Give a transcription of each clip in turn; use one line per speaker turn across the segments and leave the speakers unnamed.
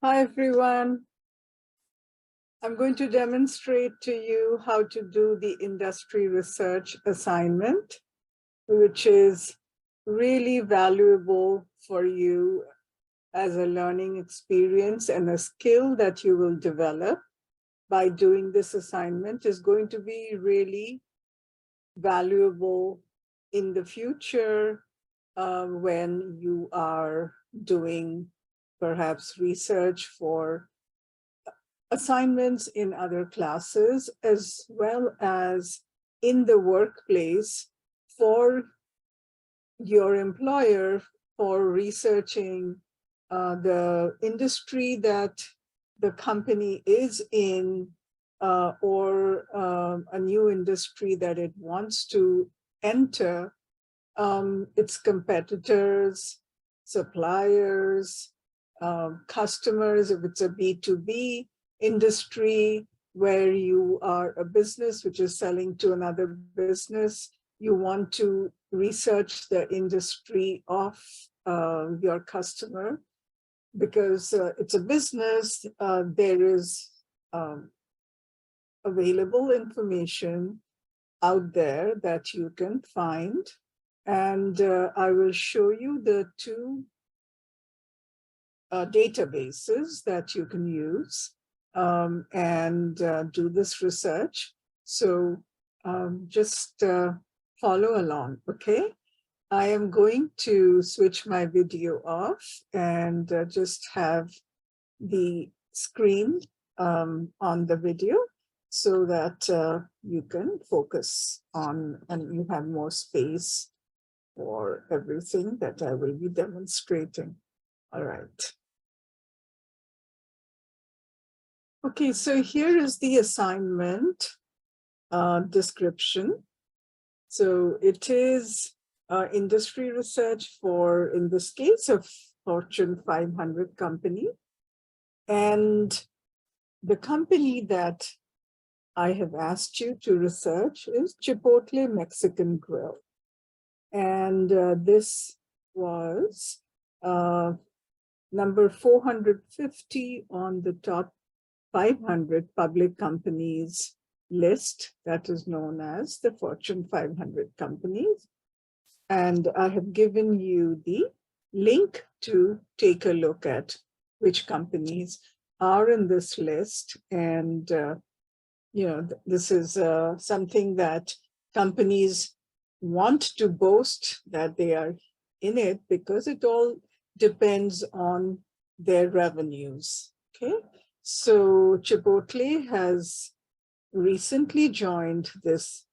Hi, everyone. I'm going to demonstrate to you how to do the industry research assignment, which is really valuable for you as a learning experience, and a skill that you will develop by doing this assignment is going to be really valuable in the future when you are doing perhaps research for assignments in other classes, as well as in the workplace for your employer for researching the industry that the company is in, or a new industry that it wants to enter, its competitors, suppliers, customers, if it's a B2B industry where you are a business which is selling to another business, you want to research the industry of your customer because it's a business. There is available information out there that you can find. And I will show you the two databases that you can use and do this research. So just follow along, okay? I am going to switch my video off and just have the screen on the video so that you can focus on and you have more space for everything that I will be demonstrating. All right. Okay, so here is the assignment description. So it is industry research for, in this case, a Fortune 500 company. And the company that I have asked you to research is Chipotle Mexican Grill. And this was number 450 on the top 500 public companies list that is known as the Fortune 500 companies. And I have given you the link to take a look at which companies are in this list. And, this is something that companies want to boast that they are in it because it all depends on their revenues, okay? So Chipotle has recently joined this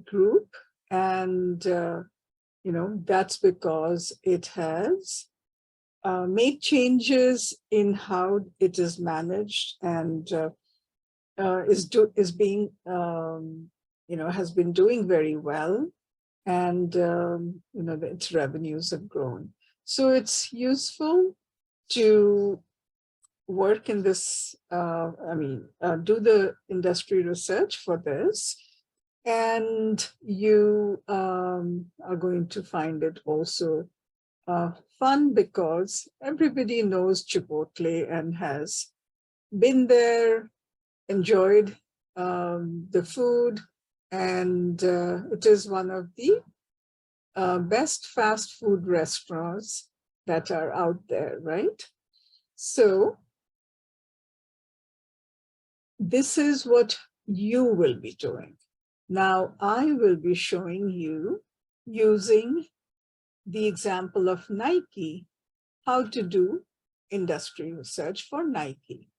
group, and that's because it has made changes in how it is managed and has been doing very well, and its revenues have grown. So it's useful to work in this, do the industry research for this, and you are going to find it also fun because everybody knows Chipotle and has been there, enjoyed the food, and it is one of the best fast food restaurants that are out there, right? So this is what you will be doing. Now, I will be showing you, using the example of Nike, how to do industry research for Nike.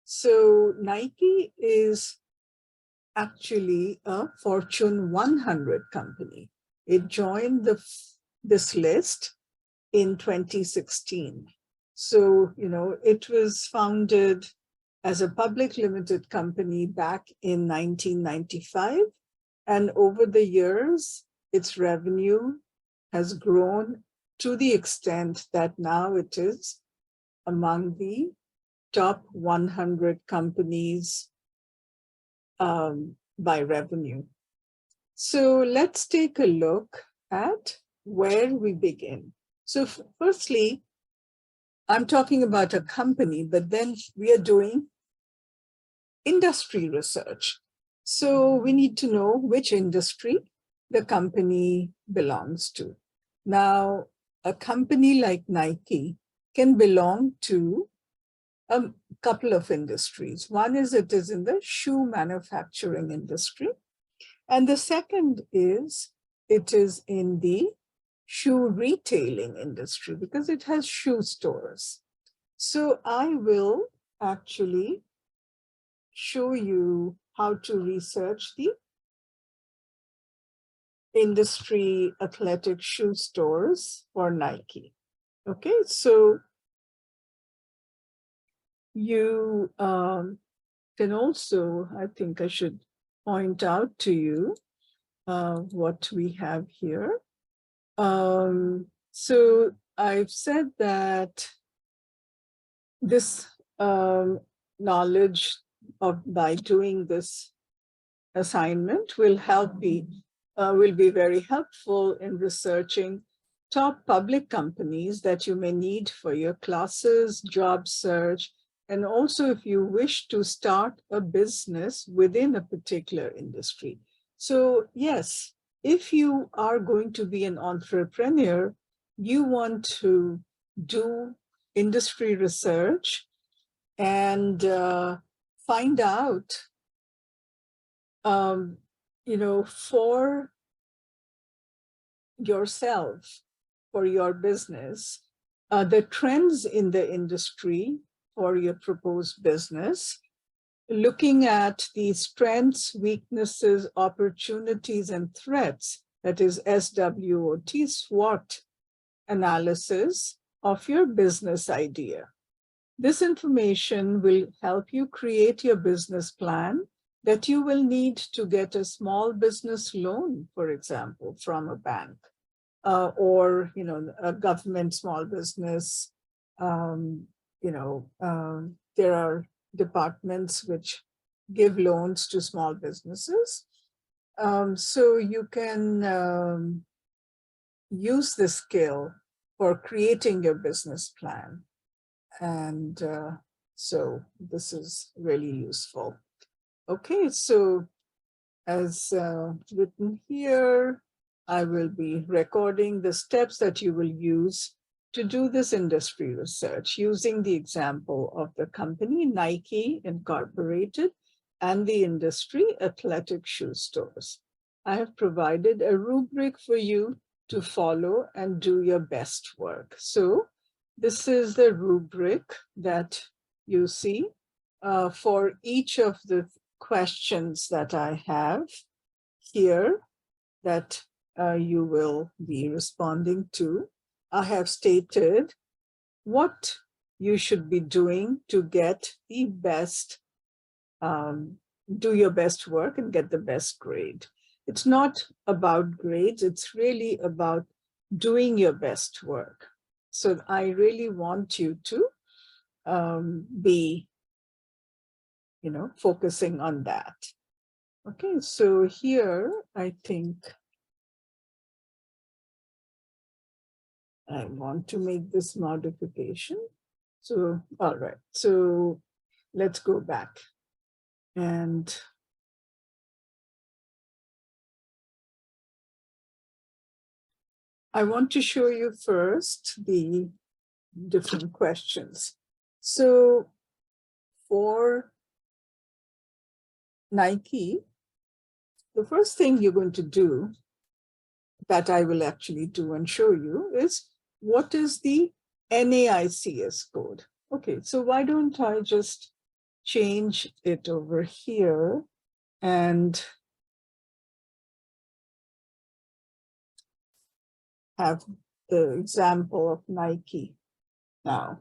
So Nike is actually a Fortune 100 company. It joined this list in 2016. So, it was founded as a public limited company back in 1995. And over the years, its revenue has grown to the extent that now it is among the top 100 companies by revenue. So let's take a look at where we begin. So firstly, I'm talking about a company, but then we are doing industry research. So we need to know which industry the company belongs to. Now, a company like Nike can belong to a couple of industries. One is it is in the shoe manufacturing industry. And the second is it is in the shoe retailing industry because it has shoe stores. So I will actually show you how to research the industry athletic shoe stores for Nike. Okay, so you can also, I think I should point out to you what we have here. So I've said that this knowledge of by doing this assignment will be very helpful in researching top public companies that you may need for your classes, job search, and also if you wish to start a business within a particular industry. So yes, if you are going to be an entrepreneur, you want to do industry research and find out, for yourself, for your business, the trends in the industry for your proposed business, looking at the strengths, weaknesses, opportunities, and threats, that is SWOT, SWOT analysis of your business idea. This information will help you create your business plan that you will need to get a small business loan, for example, from a bank, or a government small business. There are departments which give loans to small businesses. So you can use this skill for creating your business plan. And so this is really useful. Okay, so as written here, I will be recording the steps that you will use to do this industry research using the example of the company Nike Incorporated and the industry athletic shoe stores. I have provided a rubric for you to follow and do your best work. So this is the rubric that you see for each of the questions that I have here that you will be responding to. I have stated what you should be doing to get the best, do your best work and get the best grade. It's not about grades, it's really about doing your best work. So I really want you to be, focusing on that. Okay, so here I think I want to make this modification. So, all right, so let's go back. And I want to show you first the different questions. So for Nike, the first thing you're going to do that I will actually do and show you is what is the NAICS code? Okay, so why don't I just change it over here and have the example of Nike now.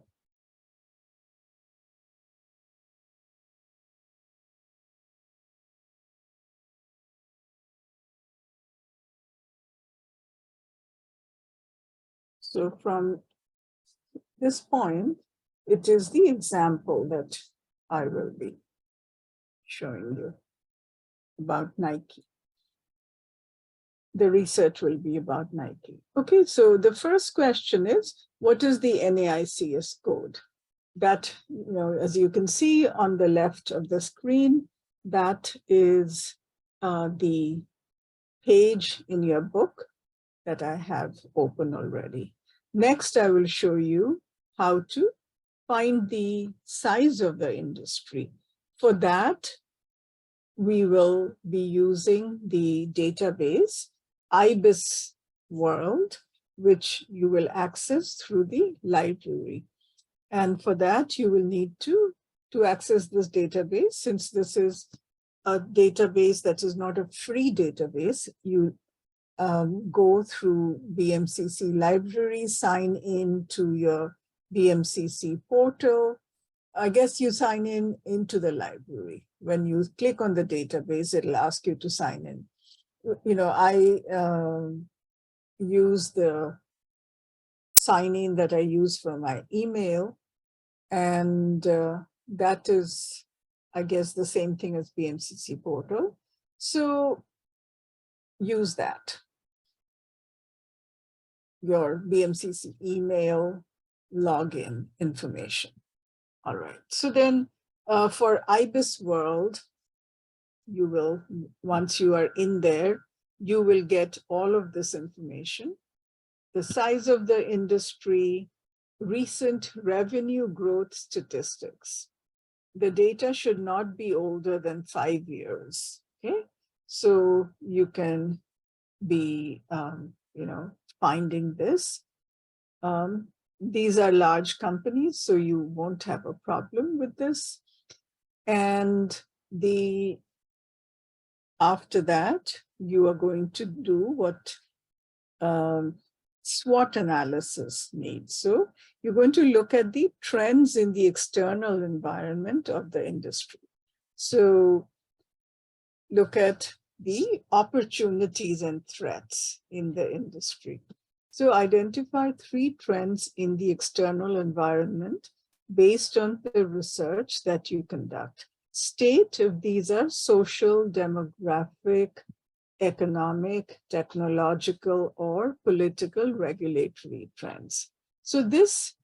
So from this point, it is the example that I will be showing you about Nike. the research will be about Nike. Okay, so the first question is, what is the NAICS code? That, as you can see on the left of the screen, that is the page in your book that I have open already. Next, I will show you how to find the size of the industry. For that, we will be using the database IBIS World, which you will access through the library. And for that, you will need to access this database. Since this is a database that is not a free database, you go through BMCC library, sign in to your BMCC portal. I guess you sign into the library. When you click on the database, it'll ask you to sign in. I use the sign in that I use for my email, and that is, I guess, the same thing as BMCC portal. So use that. Your BMCC email login information. All right. So then for IBIS World, you will, once you are in there, you will get all of this information. The size of the industry, recent revenue growth statistics. The data should not be older than 5 years. Okay. So you can be, finding this. These are large companies, so you won't have a problem with this. And after that, you are going to do what SWOT analysis needs. So you're going to look at the trends in the external environment of the industry. So look at the opportunities and threats in the industry. So identify 3 trends in the external environment based on the research that you conduct. State if these are social, demographic, economic, technological, or political regulatory trends. So this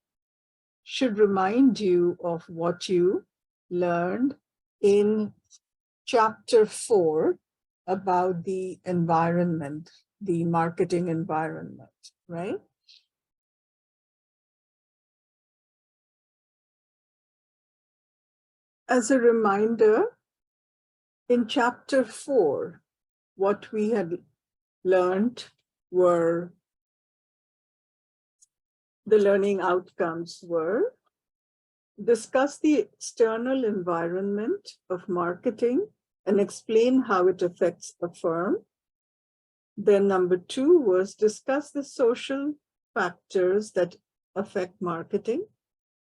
should remind you of what you learned in chapter 4 about the environment, the marketing environment, right? As a reminder, in chapter 4, what we had learned were, the learning outcomes were, discuss the external environment of marketing and explain how it affects a firm. Then number 2 was discuss the social factors that affect marketing.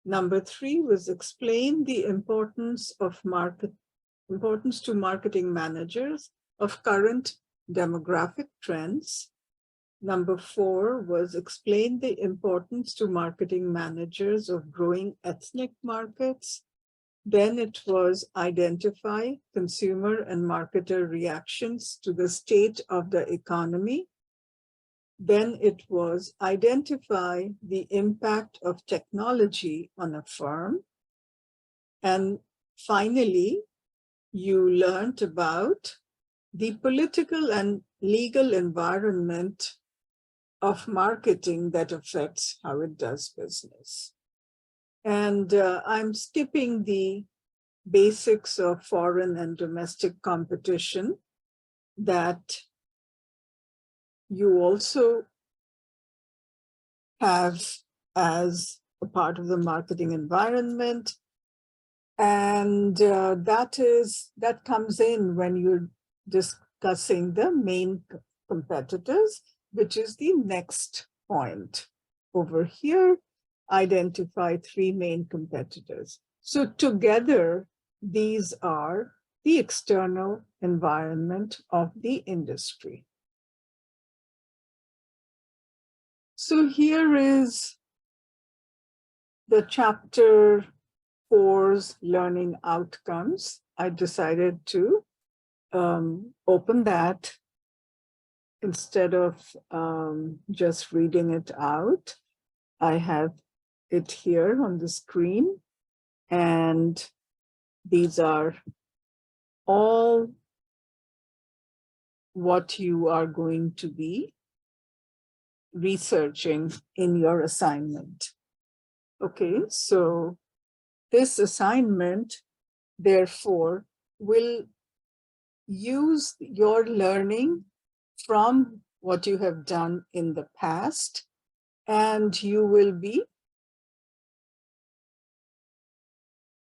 Number 3 was explain the importance to marketing managers of current demographic trends. Number 4 was explain the importance to marketing managers of growing ethnic markets. Then it was identify consumer and marketer reactions to the state of the economy. Then it was identify the impact of technology on a firm. And finally, you learned about the political and legal environment of marketing that affects how it does business. And I'm skipping the basics of foreign and domestic competition that you also have as a part of the marketing environment. And that comes in when you're discussing the main competitors, which is the next point. Over here, identify 3 main competitors. So together, these are the external environment of the industry. So here is the chapter 4's learning outcomes. I decided to open that instead of just reading it out, I have it here on the screen, and these are all what you are going to be researching in your assignment. Okay, so this assignment, therefore, will use your learning from what you have done in the past, and you will be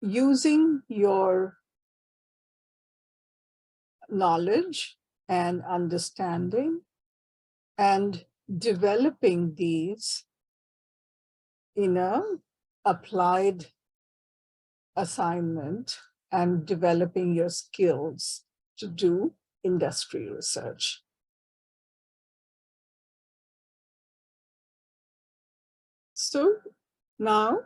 using your knowledge and understanding and developing these in a applied assignment and developing your skills to do industry research. So now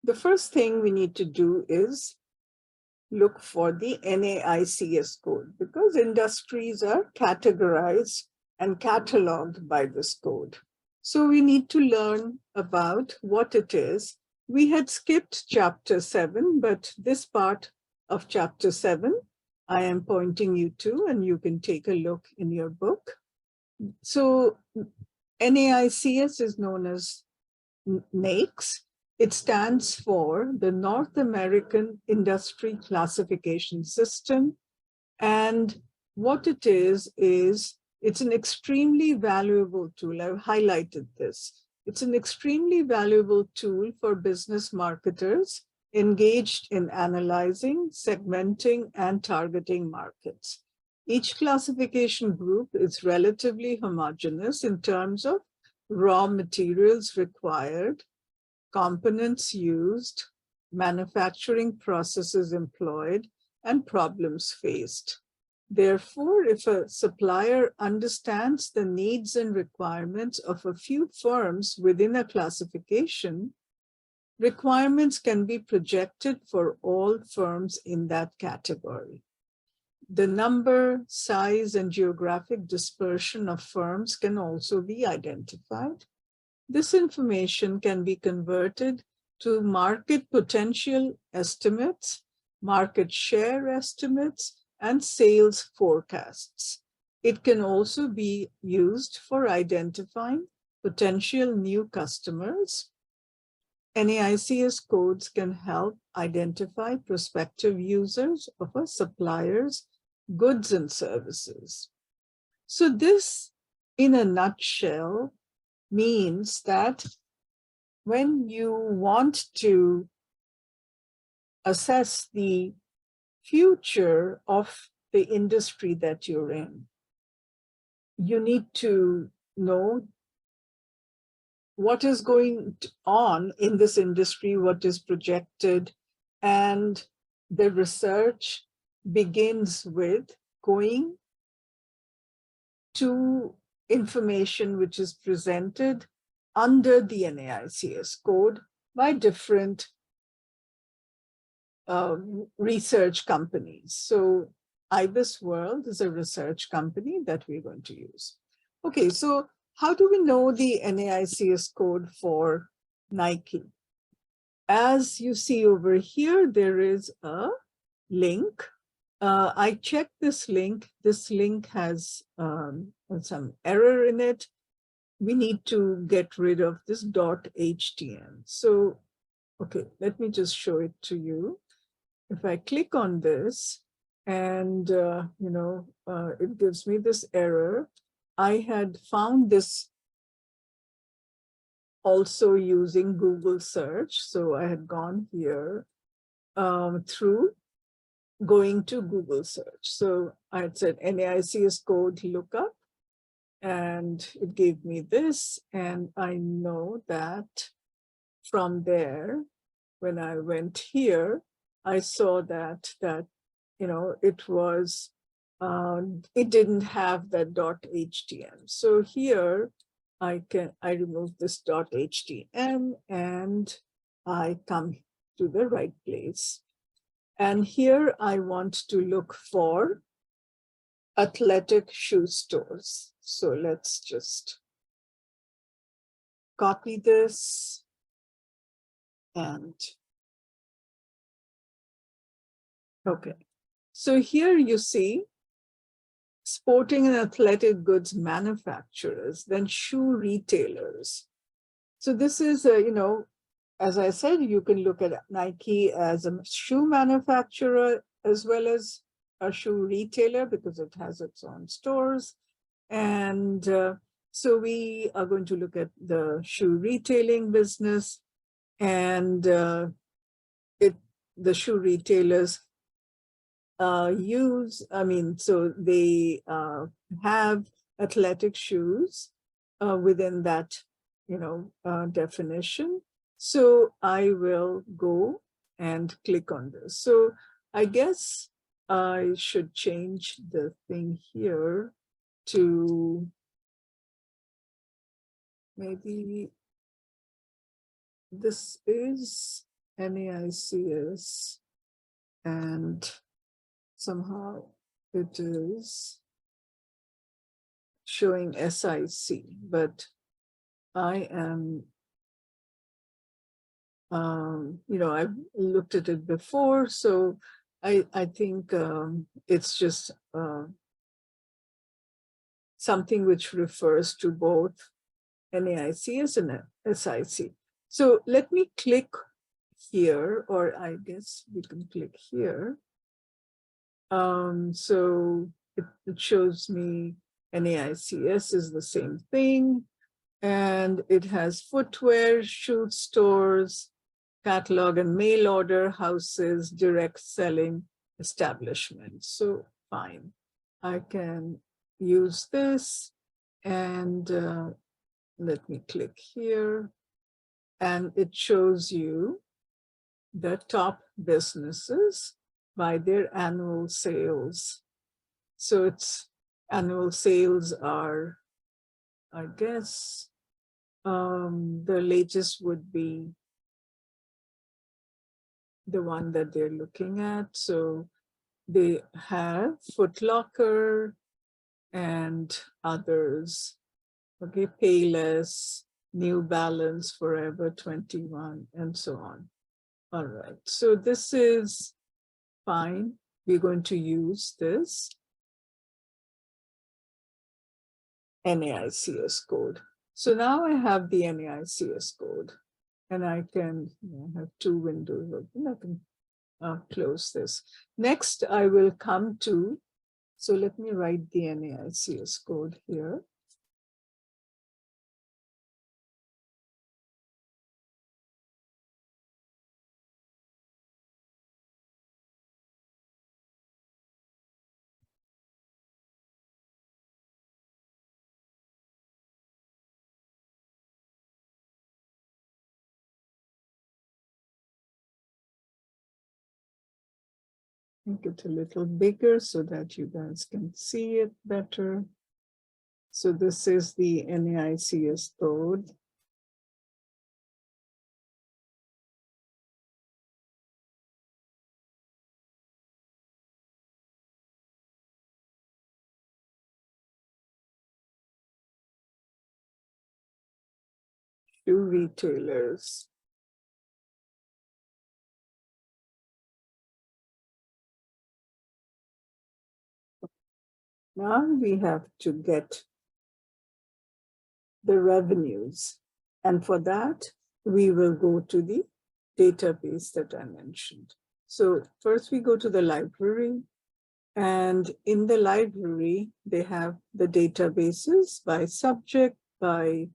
the first thing we need to do is look for the NAICS code, because industries are categorized and cataloged by this code. So we need to learn about what it is. We had skipped chapter 7, but this part of chapter 7, I am pointing you to, and you can take a look in your book. So NAICS is known as NAICS. It stands for the North American Industry Classification System. And what it is it's an extremely valuable tool. I've highlighted this. It's an extremely valuable tool for business marketers engaged in analyzing, segmenting, and targeting markets. Each classification group is relatively homogeneous in terms of raw materials required, components used, manufacturing processes employed, and problems faced. Therefore, if a supplier understands the needs and requirements of a few firms within a classification, requirements can be projected for all firms in that category. The number, size, and geographic dispersion of firms can also be identified. This information can be converted to market potential estimates, market share estimates, and sales forecasts. It can also be used for identifying potential new customers. NAICS codes can help identify prospective users of a supplier's goods and services. So this, in a nutshell, means that when you want to assess the future of the industry that you're in, you need to know what is going on in this industry, what is projected, and the research begins with going to information which is presented under the NAICS code by different research companies. So IBISWorld is a research company that we're going to use. Okay, so how do we know the NAICS code for Nike? As you see over here, there is a link. I checked this link. This link has some error in it. We need to get rid of this .htm. So, okay, let me just show it to you. If I click on this and, it gives me this error. I had found this also using Google search. So I had gone here through going to Google search. So I had said NAICS code lookup, and it gave me this. And I know that from there, when I went here, I saw that it was, it didn't have that .htm. So here I remove this .htm and I come to the right place. And here I want to look for athletic shoe stores. So let's just copy this and okay. So here you see sporting and athletic goods manufacturers, then shoe retailers. So this is, as I said, you can look at Nike as a shoe manufacturer as well as a shoe retailer because it has its own stores. And so we are going to look at the shoe retailing business, and the shoe retailers so they have athletic shoes within that, definition. So I will go and click on this. So I guess I should change the thing here to maybe this is NAICS, and somehow it is showing SIC, but I am, I've looked at it before, so I think it's just something which refers to both NAICS and SIC. So let me click here, or I guess we can click here. So it shows me NAICS is the same thing, and it has footwear, shoe stores, catalog and mail order houses, direct selling establishments. So fine, I can use this, and let me click here, and it shows you the top businesses by their annual sales. So its annual sales are, I guess, the latest would be the one that they're looking at. So they have Foot Locker and others, okay, Payless, New Balance, Forever 21, and so on. All right, so this is fine. We're going to use this NAICS code. So now I have the NAICS code, and I can have two windows open. I can close this. Next, I will come to, so let me write the NAICS code here. Make it a little bigger so that you guys can see it better. So this is the NAICS code. Shoe retailers. Now we have to get the revenues. And for that, we will go to the database that I mentioned. So first we go to the library, and in the library, they have the databases by subject, by,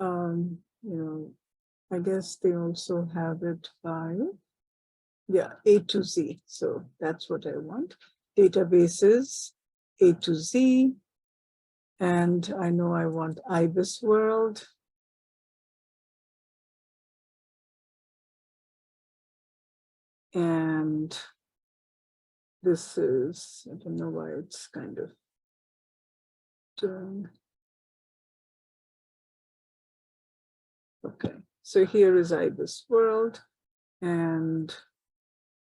I guess they also have it by, A to Z. So that's what I want. Databases, A to Z. And I know I want IBIS World. And this is, I don't know why it's kind of doing. Okay, so here is IBIS World, and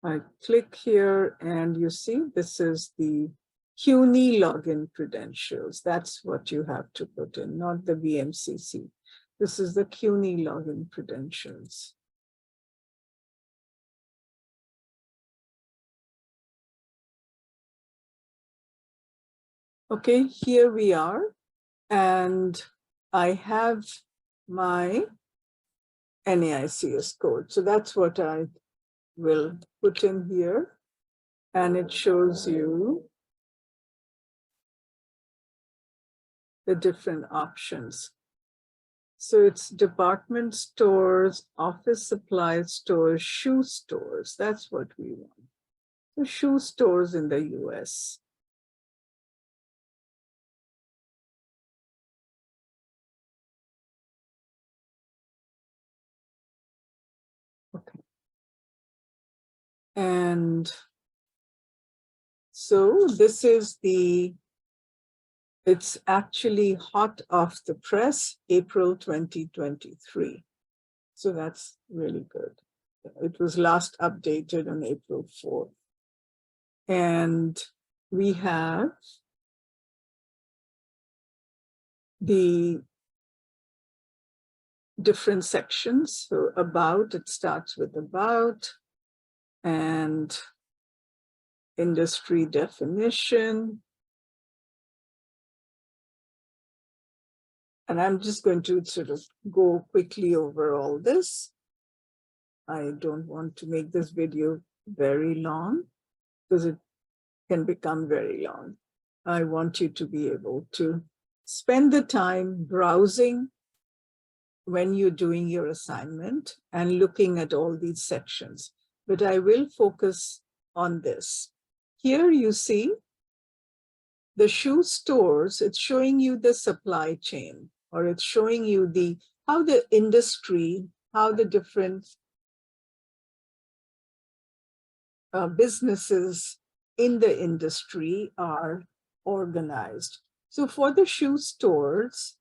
I click here, and you see this is the CUNY login credentials. That's what you have to put in, not the VMCC. This is the CUNY login credentials. Okay, here we are, and I have my NAICS code. So that's what I will put in here, and it shows you the different options. So it's department stores, office supply stores, shoe stores. That's what we want. So shoe stores in the US. Okay. And so this is it's actually hot off the press, April 2023. So that's really good. It was last updated on April 4th. And we have the different sections. So about, it starts with about, and industry definition. And I'm just going to sort of go quickly over all this. I don't want to make this video very long because it can become very long. I want you to be able to spend the time browsing when you're doing your assignment and looking at all these sections. But I will focus on this. Here you see the shoe stores. It's showing you the supply chain, or it's showing you how the industry, how the different businesses in the industry are organized. So for the shoe stores,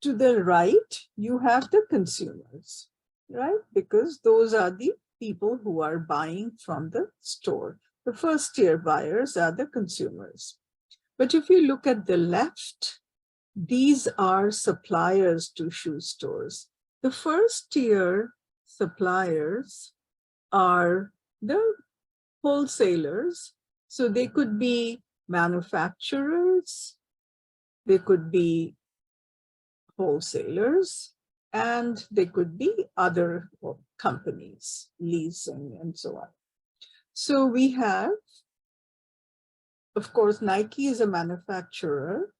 to the right, you have the consumers, right? Because those are the people who are buying from the store. The first tier buyers are the consumers. But if you look at the left, these are suppliers to shoe stores. The first tier suppliers are the wholesalers. So they could be manufacturers, they could be wholesalers, and they could be other companies, leasing and so on. So we have, of course, Nike is a manufacturer.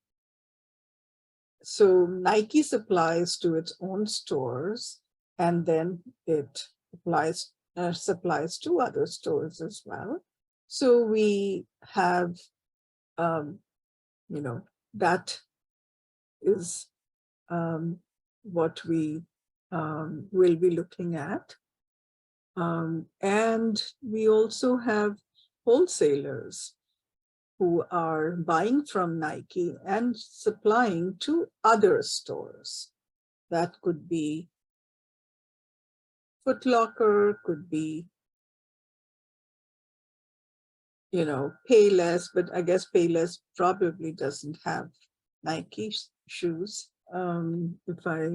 So Nike supplies to its own stores, and then it supplies to other stores as well. So we have, that is what we will be looking at. And we also have wholesalers who are buying from Nike and supplying to other stores. That could be Foot Locker, could be, Payless, but I guess Payless probably doesn't have Nike shoes, if I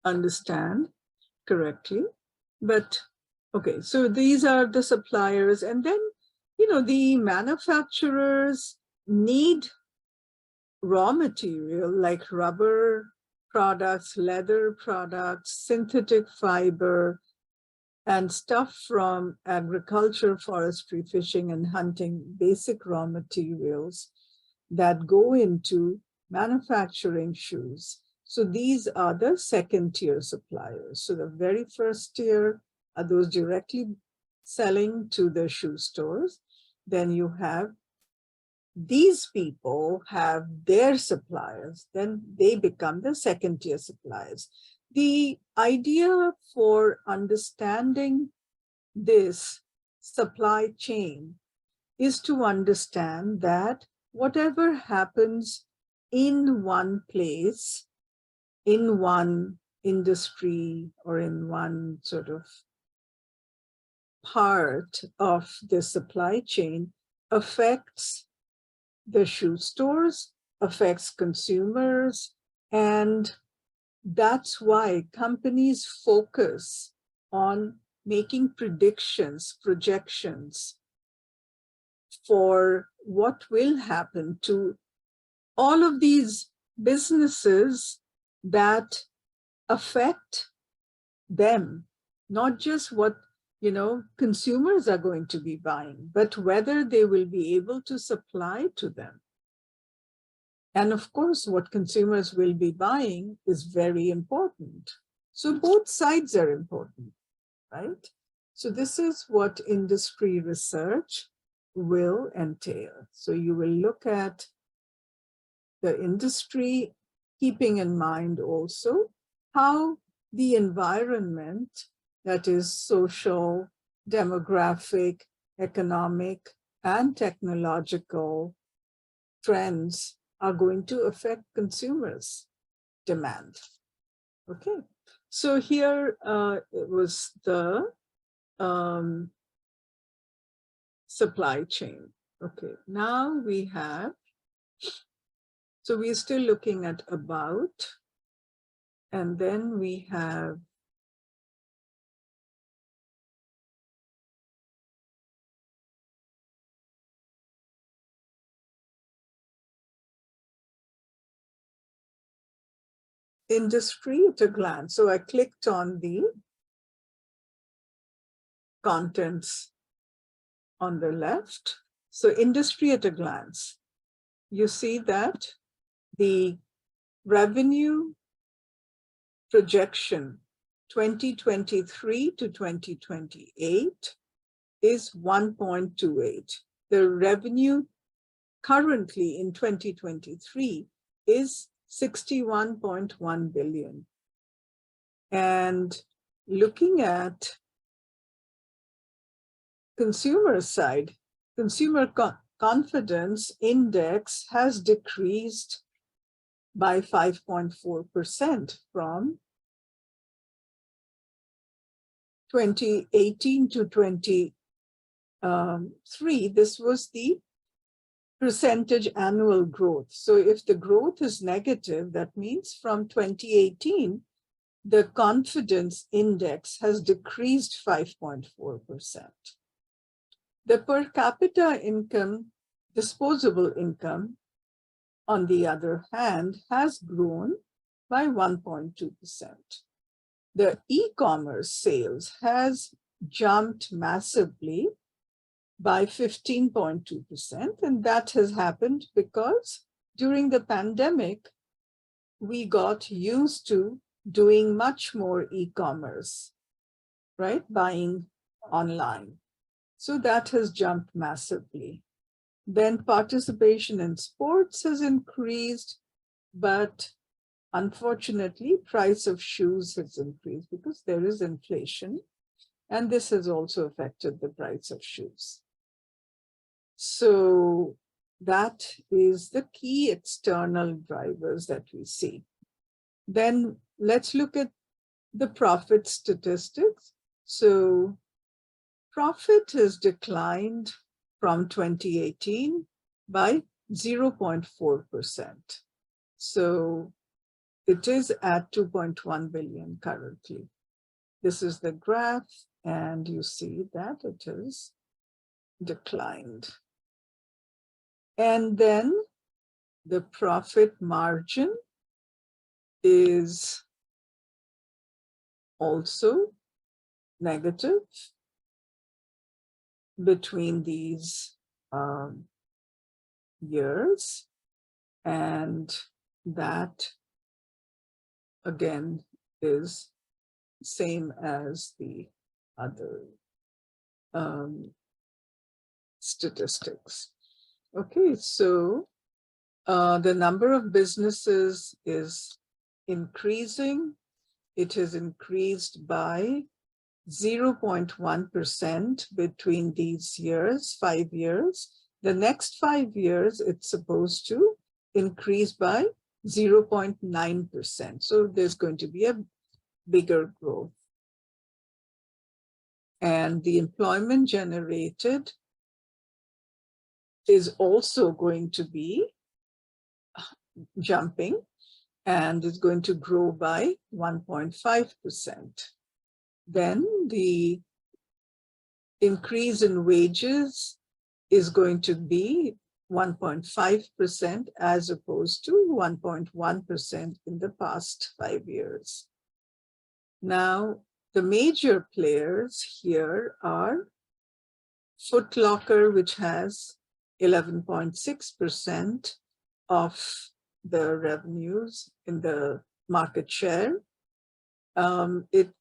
understand correctly. But okay, so these are the suppliers, and then the manufacturers need raw material like rubber products, leather products, synthetic fiber, and stuff from agriculture, forestry, fishing, and hunting, basic raw materials that go into manufacturing shoes. So these are the second tier suppliers. So the very first tier are those directly selling to the shoe stores. Then you have these people have their suppliers, then they become the second tier suppliers. The idea for understanding this supply chain is to understand that whatever happens in one place, in one industry, or in one sort of part of the supply chain affects the shoe stores, affects consumers, and that's why companies focus on making predictions, projections for what will happen to all of these businesses that affect them, not just what consumers are going to be buying, but whether they will be able to supply to them. And of course, what consumers will be buying is very important. So both sides are important, right? So this is what industry research will entail. So you will look at the industry, keeping in mind also how the environment, that is social, demographic, economic, and technological trends are going to affect consumers' demand. Okay, so here it was the supply chain. Okay, now we have, so we're still looking at about, and then we have industry at a glance. So I clicked on the contents on the left. So industry at a glance. You see that the revenue projection 2023 to 2028 is 1.28. The revenue currently in 2023 is 61.1 billion. And looking at consumer side, consumer confidence index has decreased by 5.4% from 2018 to 23. This was the percentage annual growth. So if the growth is negative, that means from 2018, the confidence index has decreased 5.4%. The per capita income, disposable income, on the other hand, has grown by 1.2%. The e-commerce sales has jumped massively by 15.2%, and that has happened because during the pandemic, we got used to doing much more e-commerce, right? Buying online. So that has jumped massively. Then participation in sports has increased, but unfortunately, price of shoes has increased because there is inflation, and this has also affected the price of shoes. So that is the key external drivers that we see. Then let's look at the profit statistics. So profit has declined from 2018 by 0.4%. So it is at 2.1 billion currently. This is the graph, and you see that it has declined. And then the profit margin is also negative between these years, and that again is same as the other statistics. Okay, so the number of businesses is increasing. It has increased by 0.1% between these years, 5 years. The next 5 years, it's supposed to increase by 0.9%. So there's going to be a bigger growth. And the employment generated is also going to be jumping and is going to grow by 1.5%. Then the increase in wages is going to be 1.5% as opposed to 1.1% in the past 5 years. Now, the major players here are Foot Locker, which has 11.6% of the revenues in the market share. It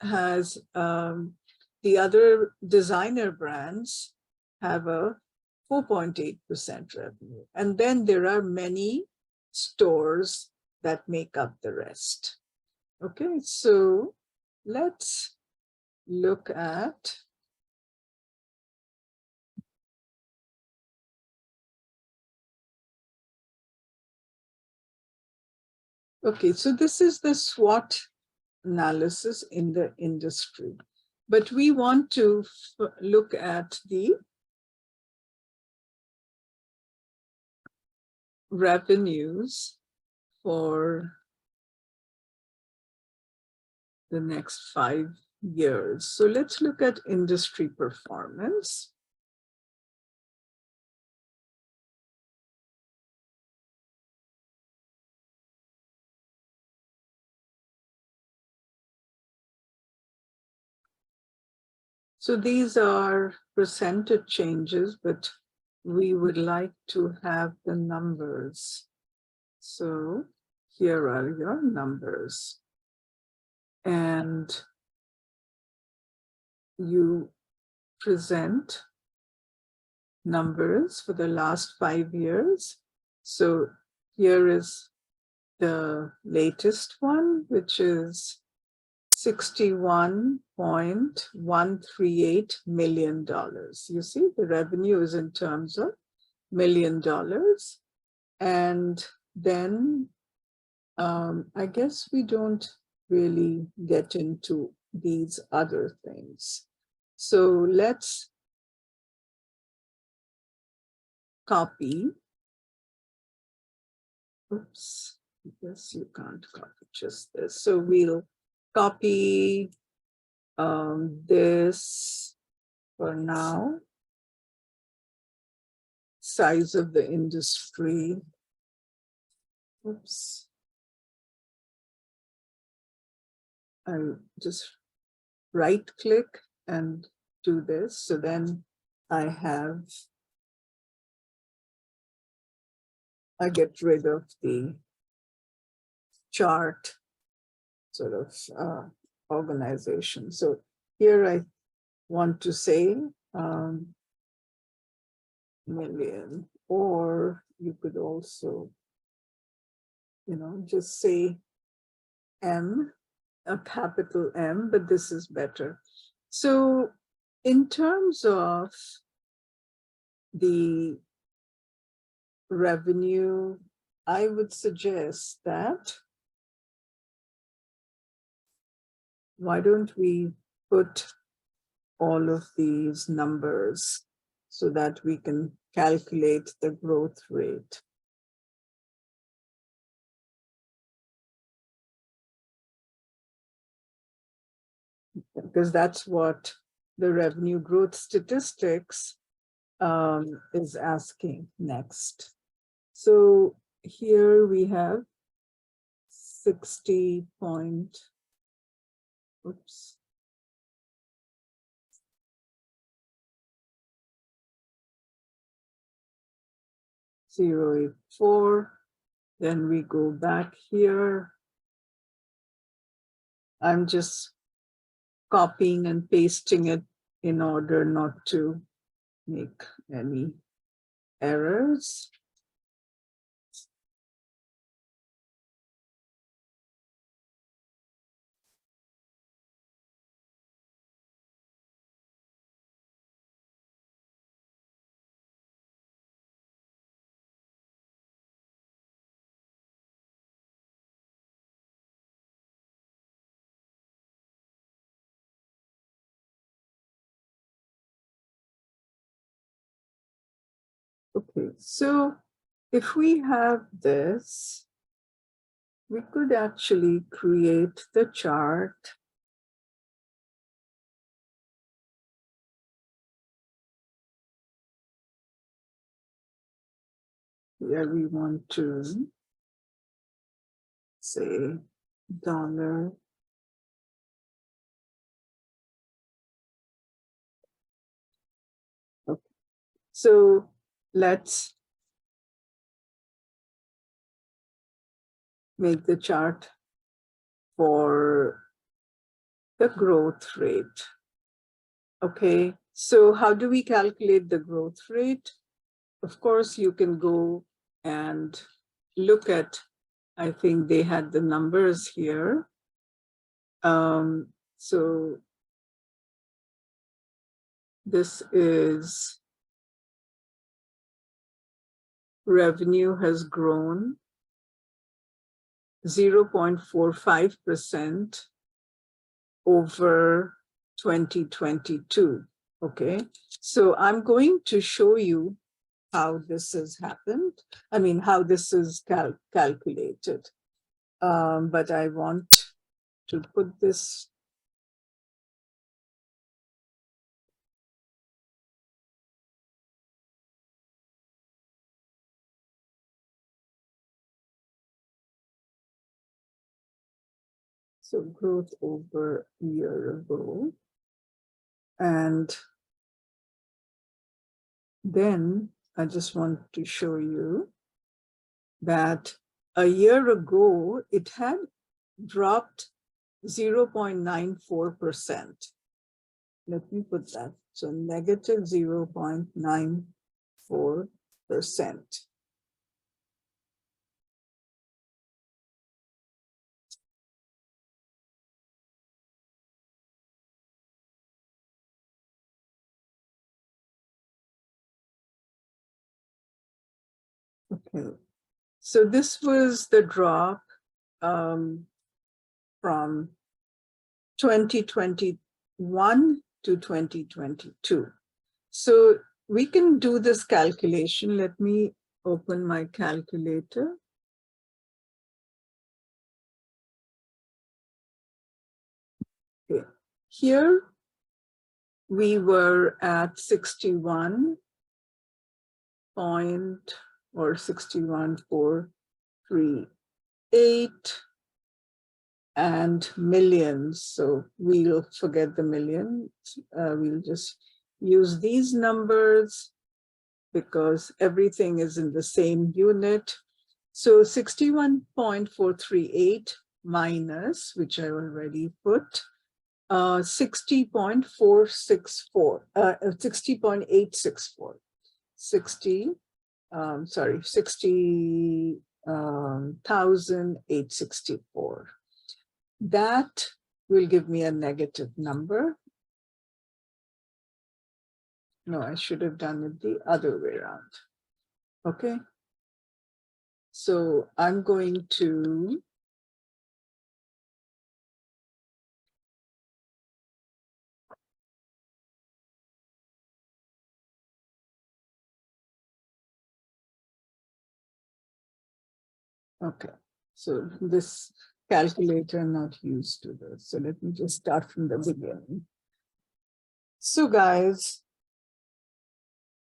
has the other designer brands have a 4.8% revenue. And then there are many stores that make up the rest. Okay, so let's look at okay, so this is the SWOT analysis in the industry. But we want to look at the revenues for the next 5 years. So let's look at industry performance. So these are percentage changes, but we would like to have the numbers. So here are your numbers. And you present numbers for the last 5 years. So here is the latest one, which is $61.138 million. You see, the revenue is in terms of $1 million. And then I guess we don't really get into these other things. So let's copy. Oops, I guess you can't copy just this. So we'll copy this for now. Size of the industry. Oops. I just right click and do this. So then I get rid of the chart sort of organization. So here I want to say million, or you could also, just say M, a capital M, but this is better. So in terms of the revenue, I would suggest that why don't we put all of these numbers so that we can calculate the growth rate. Because that's what the revenue growth statistics is asking next. So here we have 60 point, oops. $0.84, then we go back here. I'm just copying and pasting it in order not to make any errors. Okay, so if we have this, we could actually create the chart. Here we want to say dollar. Okay. So let's make the chart for the growth rate. Okay, so how do we calculate the growth rate? Of course, you can go and look at, I think they had the numbers here. So this is revenue has grown 0.45% over 2022. Okay, so I'm going to show you how this has happened. I mean, how this is calculated. But I want to put this. So growth over a year ago. And then I just want to show you that a year ago, it had dropped 0.94%. Let me put that. So negative 0.94%. Okay, so this was the drop from 2021 to 2022. So we can do this calculation. Let me open my calculator. Okay. Here we were at 61 point or 61,438 and millions. So we'll forget the millions. We'll just use these numbers because everything is in the same unit. So 61.438 minus, which I already put, 60.464, 60.864, 60,864. That will give me a negative number. No, I should have done it the other way around. Okay. So I'm going to okay. So this calculator not used to this. So let me just start from the beginning. So guys,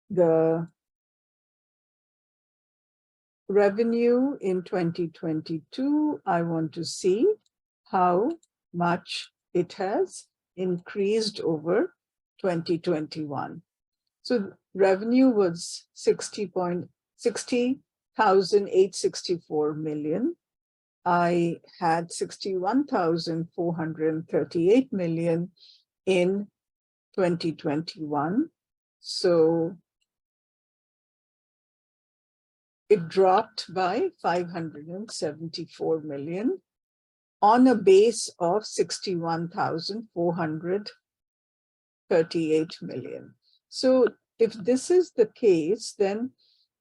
the revenue in 2022, I want to see how much it has increased over 2021. So revenue was 60,864 million. I had 61,438 million in 2021. So it dropped by 574 million on a base of 61,438 million. So if this is the case, then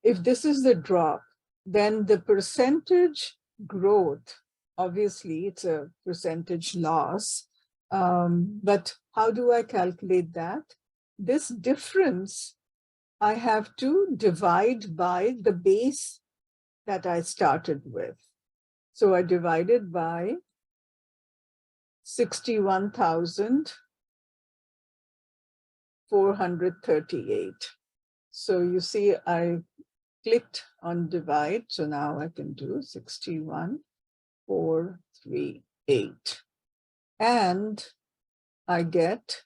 if this is the drop, then the percentage growth, obviously it's a percentage loss, but how do I calculate that? This difference I have to divide by the base that I started with. So I divided by 61,438. So you see, I clicked on divide. So now I can do 61,438. And I get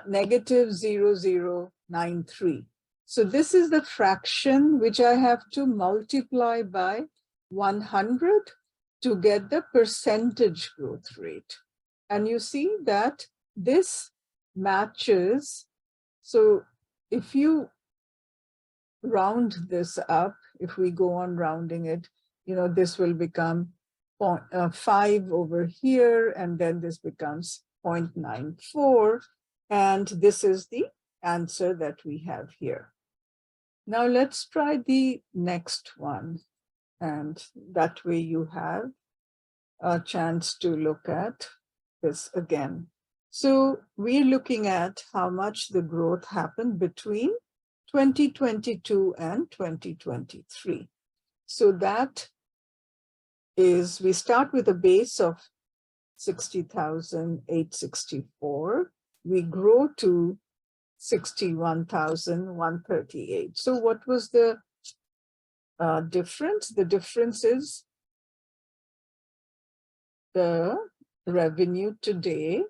negative 0.0093. So this is the fraction which I have to multiply by 100 to get the percentage growth rate. And you see that this matches. So if you round this up, if we go on rounding it, this will become 5 over here, and then this becomes 0.94. And this is the answer that we have here. Now let's try the next one. And that way you have a chance to look at this again. So we're looking at how much the growth happened between 2022 and 2023. So that is, we start with a base of 60,864. We grow to 61,138. So what was the difference? The difference is the revenue today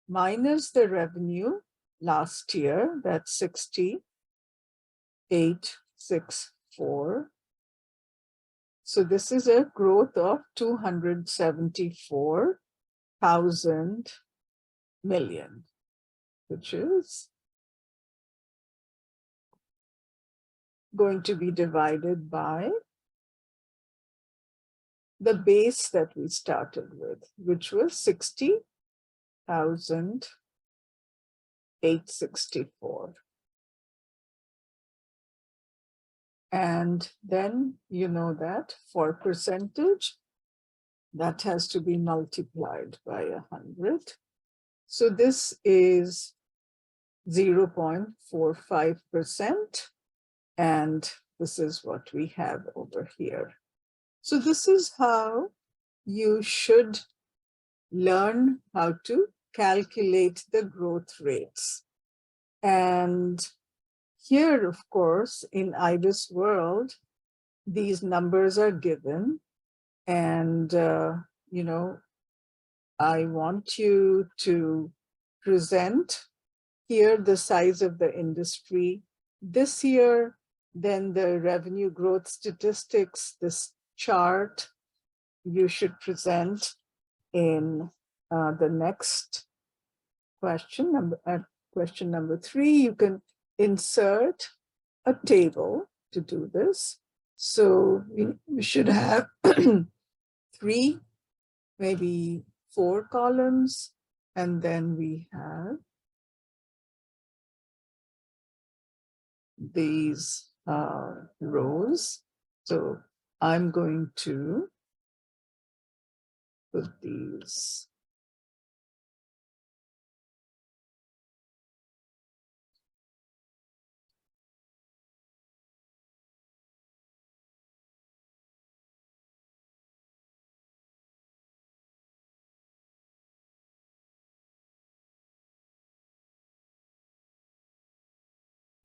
minus the revenue last year, that's 60,864. So this is a growth of 274,000 million, which is going to be divided by the base that we started with, which was 60,864. And then you know that for percentage, that has to be multiplied by 100. So this is 0.45%. And this is what we have over here. So this is how you should learn how to calculate the growth rates. And here, of course, in IBIS world, these numbers are given. And, I want you to present here the size of the industry this year, then the revenue growth statistics, this chart you should present in the next question, question number 3. You can insert a table to do this. So we should have 3, maybe 4 columns, and then we have these rows. So I'm going to put these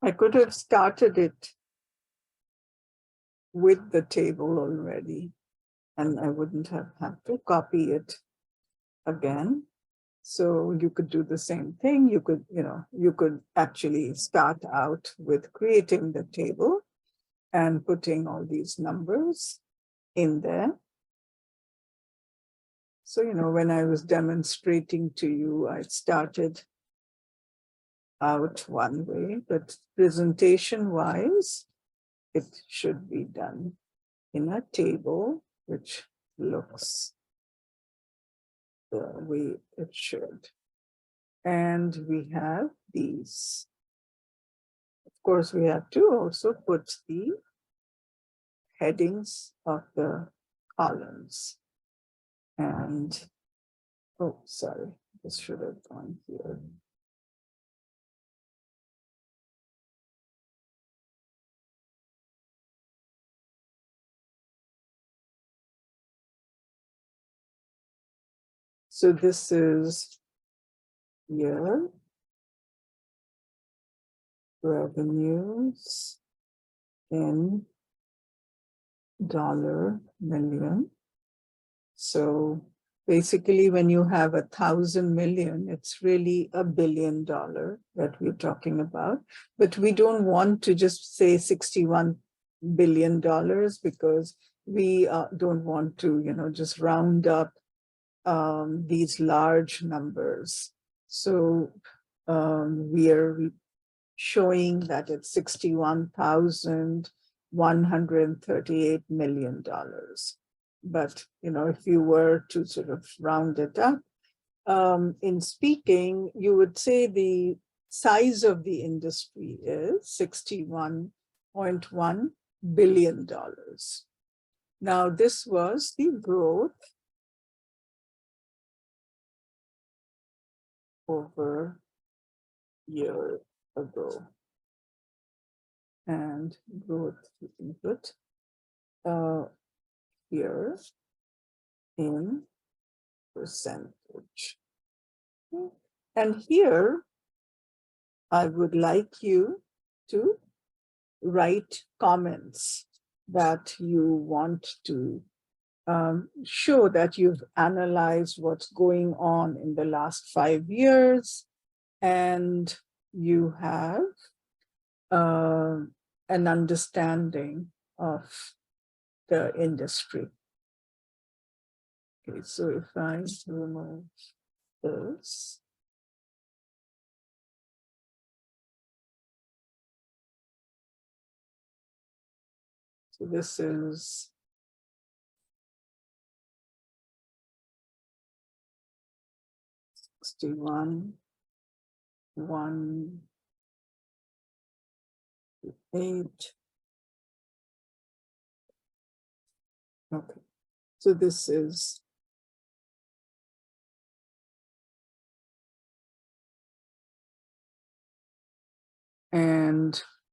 I could have started it with the table already, and I wouldn't have had to copy it again. So you could do the same thing. You could actually start out with creating the table and putting all these numbers in there. So, when I was demonstrating to you, I started out one way, but presentation-wise, it should be done in a table which looks the way it should. And we have these. Of course, we have to also put the headings of the columns. And, oh, sorry, this should have gone here. So this is year revenues in dollar million. So basically, when you have 1,000 million, it's really $1 billion that we're talking about. But we don't want to just say $61 billion because we don't want to, just round up these large numbers. So we are showing that it's $61,138 million. But, if you were to sort of round it up, in speaking, you would say the size of the industry is $61.1 billion. Now, this was the growth over year ago. And growth input here in percentage. And here, I would like you to write comments that you want to show that you've analyzed what's going on in the last 5 years, and you have an understanding of the industry. Okay, so if I remove this, so this is $61,138. Okay, so this is and